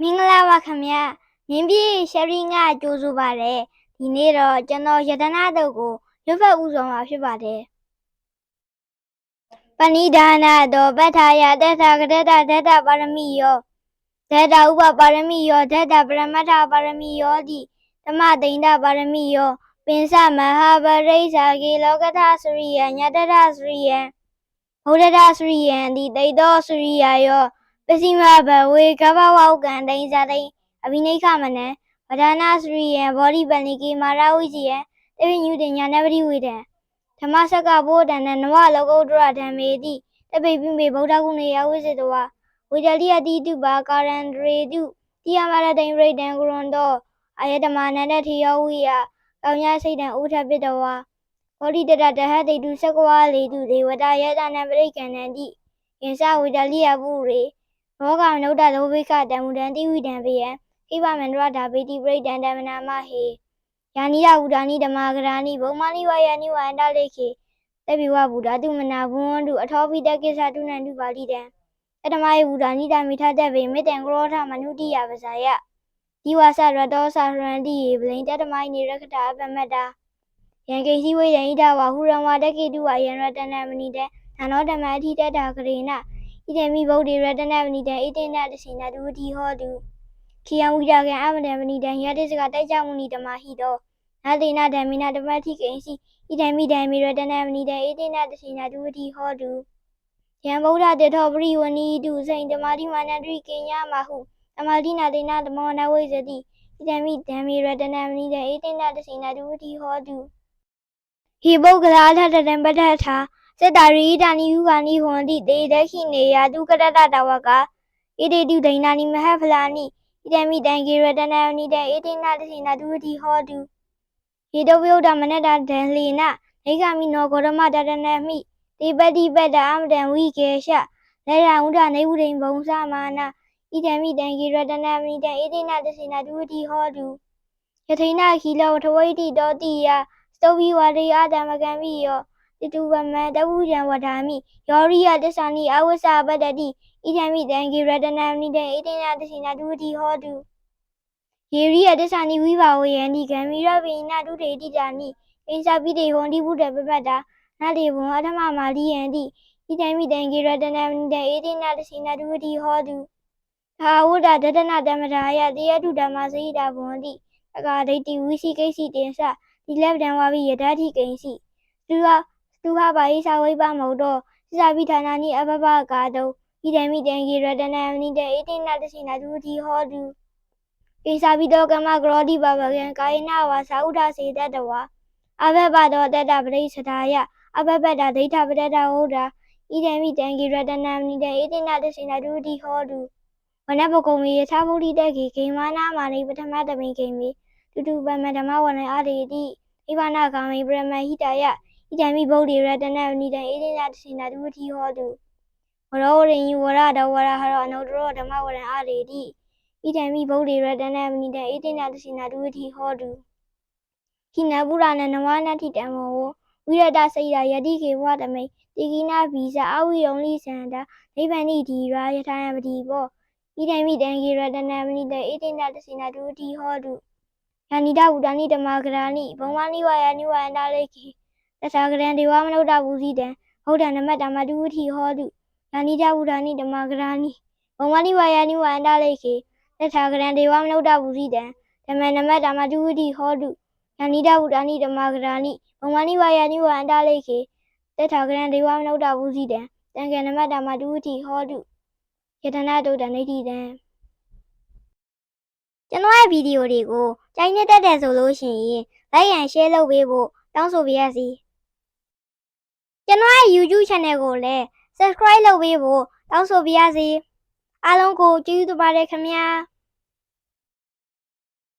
မင်္ဂလာပါခင်ဗျာမြင်းပြေရှယ်ရီငါကြိုးဆိုပါတယ်ဒီနေ့တော့ကျွန်တော်ယတနာတုတ်ကိုလွတ်ဖက်ဥဆောင်မှာဖြစ်ပါတယ်ပဏိဒါနတောပဋ္ဌာယတထကတတဒတ္တပါရမီယောဒတ္တဥပပါရမီယောဒတ္တပရမတ္ထပါရမီယောတိသမတိန္ဒပါရမီယောပင်စမဟာပရိစ္ဆာကေလောကထစရိယညတထစရိယဘုဒ္ဓထစရိယံတိတိတောစရိယယောပစီမဘဝေကဘဝဥကံတိန်ဇတိန်အဘိနိခမနံဗဒနာစရိယံဘောဓိပန္နိကေမာရဝိဇိယံတေဝိညုတညာနပတိဝေဒံဓမ္မစကဘုဒ္ဓနံနဝလောကုတ္တရဓမ္မေတိတပိပိမေဗုဒ္ဓဂုဏေယဝိစေတဝါဝေဒလိယတိတုပါကာရံဒရေတုတိယမရတိန်ပရိဒံဂရုံတောအာယတမနန္တထေယောဝိယကောင်းညာစိတ်တံဥထပိတဝါဘောဓိတတတဟတိတုသကဝါလေတုဒေဝတာယတနံပရိကံနံတိယင်္စဝေဒလိယပုရေဘောကမနုဿလောဘိကတံမူတံတိဝိတံပေယံခိဗမန္တရဓာပေတိပရိဒံဓမ္မနာမဟေယာနိယဝုဒာနိဓမ္မာဂရာနိဘုံမာနိဝါယာနိဝန္တလေခေတပိဝဗုဒ္ဓတုမနာဘွန်တုအထောပိတကိစ္စတုနန္တုပါဠိတံအတမယေဝုဒာနိတမိထတဗေမေတံကရောထမနုတိယပဇာယဒီဝါစရတောသရန္တိယေပလိန်တတမိုင်းနေရခတာအပမတ္တာယံကိစီဝေယံဣဒဝါဟုရံဝါတကေတုဝါယံရတနမဏိတံနာနောဓမ္မအထိတတဂရေနဣတေမိဗုဒ္ဓေရတနမဏိတံဣတေနတစိနာတုဝတိဟောတုခိယံဝိဒကံအမတံမဏိတံယတိစကတိုက်ကြမုနိဓမ္မဟိတောနာတေနဓမ္မိနာဓမ္မတိကိဉ္စီဣတေမိဓမ္မိရတနမဏိတံဣတေနတစိနာတုဝတိဟောတုယံဗုဒ္ဓတေထောပရိဝဏီတုစိန်ဓမ္မာတိမာနန္တိကိညာမဟုသမာတိနာတေနသမောနဝိဇတိဣတေမိဓမ္မိရတနမဏိတံဣတေနတစိနာတုဝတိဟောတုဟိပုဂ္ဂလာထတတံပဋ္ဌထာစေတာရိဣဒာနိယုဂာနိဟွန်တိတေဒခိနေယတုကတတတဝကဣတေတုဒိဏာနိမဟဖလာနိဣတေမိတံဂေရတနမဏိတံဣတေနတစိနာတုဝတိဟောတုဟိတောဝိယုဒ္ဓမနတဒံလေနနေဂမိနောဂေါရမတတနမိတေပတိပတ္တအမတံဝိကေရှလေရံဥဒ္ဓနေဝုဒိံဘုံသမာနာဣတေမိတံဂေရတနမဏိတံဣတေနတစိနာတုဝတိဟောတုယထိနခိလောထဝိတိတောတိယစတောဝိဝါရေအတမကံမိယောတိတုဝမံတဝုယံဝဒာမိယောရိယတစ္ဆာနိအဝိသပတ္တတိဣတေမိတံဂေရတနမဏိတံဣတေနတစိနာတုဝတိဟောတုယေရိယတစ္ဆာနိဝိဘာဝယံနိဂံမိရဝိနတုထေတိတာနိအိသပိတေဟောတိဘုဒ္ဓပပတ္တာနာတေဘုံအထမမာလိယံတိဣတေမိတံဂေရတနမဏိတံဣတေနတစိနာတုဝတိဟောတုသာဝုဒ္ဓဒတနာတမထာယတေယတုဓမ္မစေဟိတာဘွန်တိအကာဒိဋ္ဌိဝိသိကိစီတင်္စဒီလဗ္ဗံဝါဝိယဒဋ္ဌိကိဉ္စီသုဟပါဟိသဝိပမုတ်တောသစ္စာပိဌာနာနိအပပကာတောဣတေမိတံဂေရတနမဏိတံဣတေနတစိနာတုဝတိဟောတုကိသပိတောကမ္မကရောတိပပကံကာယနာဝါသာဥဒ္ဓစေတတဝါအဘဘတောတတ္တပရိစ္ဆဒါယအဘဘတ္တဒိဋ္ဌပတ္တဟုတ်တာဣတေမိတံဂေရတနမဏိတံဣတေနတစိနာတုဝတိဟောတုဝနဘကုံမေယထာဗုဒ္ဓိတခေဂိမာနာမာနိပထမတမိဂိမေတုတုပမဓမ္မဝနအာရေတိဣဗာနာကာမေပရမဟိတယဣတေမိဗုဒ္ဓေရတနမဏိတံဣတေနတစိနာတုဝတိဟောတုဝရောဝရိညဝရတောဝရဟရောအနုတ္တရောဓမ္မဝနအာရေတိဣတေမိဗုဒ္ဓေရတနမဏိတံဣတေနတစိနာတုဝတိဟောတုခိနပုရဏနဝနတိတံမောဝိရတစိရာယတိခေဝတမိတိကိနာဘိဇအဝိယုံလိသန္တာနိဗ္ဗာနိဒီရာယထာယပတိဘောဣတေမိတံဂေရတနမဏိတံဣတေနတစိနာတုဝတိဟောတုယာနိတဝုဒာနိဓမ္မာဂရာနိဘုံမာနိဝါယာနိဝန္တလေခေတထာဂရံဒေဝမနုဿဝုဇိတံဗုဒ္ဓနမတ္တမတုဝတိဟောတုယာနိတဝုဒာနိဓမ္မာဂရာနိဘုံမာနိဝါယာနိဝန္တလေခေတထာဂရံဒေဝမနုဿဝုဇိတံဓမ္မနမတ္တမတုဝတိဟောတုယာနိတဝုဒာနိဓမ္မာဂရာနိဘုံမာနိဝါယာနိဝန္တလေခေတထာဂရံဒေဝမနုဿဝုဇိတံတံဃနမတ္တမတုဝတိဟောတုယတနာတုတ္တနိဋ္ဌိတံကျွန်တော်ရဲ့ဗီဒီယိုတွေကိုကြိုက်နေတတ်တယ်ဆိုလို့ရှိရင် like and share လုပ်ပေးဖို့တောင်းဆိုပါရစေကျွန်တော်ရဲ့ YouTube channel ကိုလည်း subscribe လုပ်ပေးဖို့တောင်းဆိုပါရစေအားလုံးကိုကျေးဇူးတင်ပါတယ်ခင်ဗျာ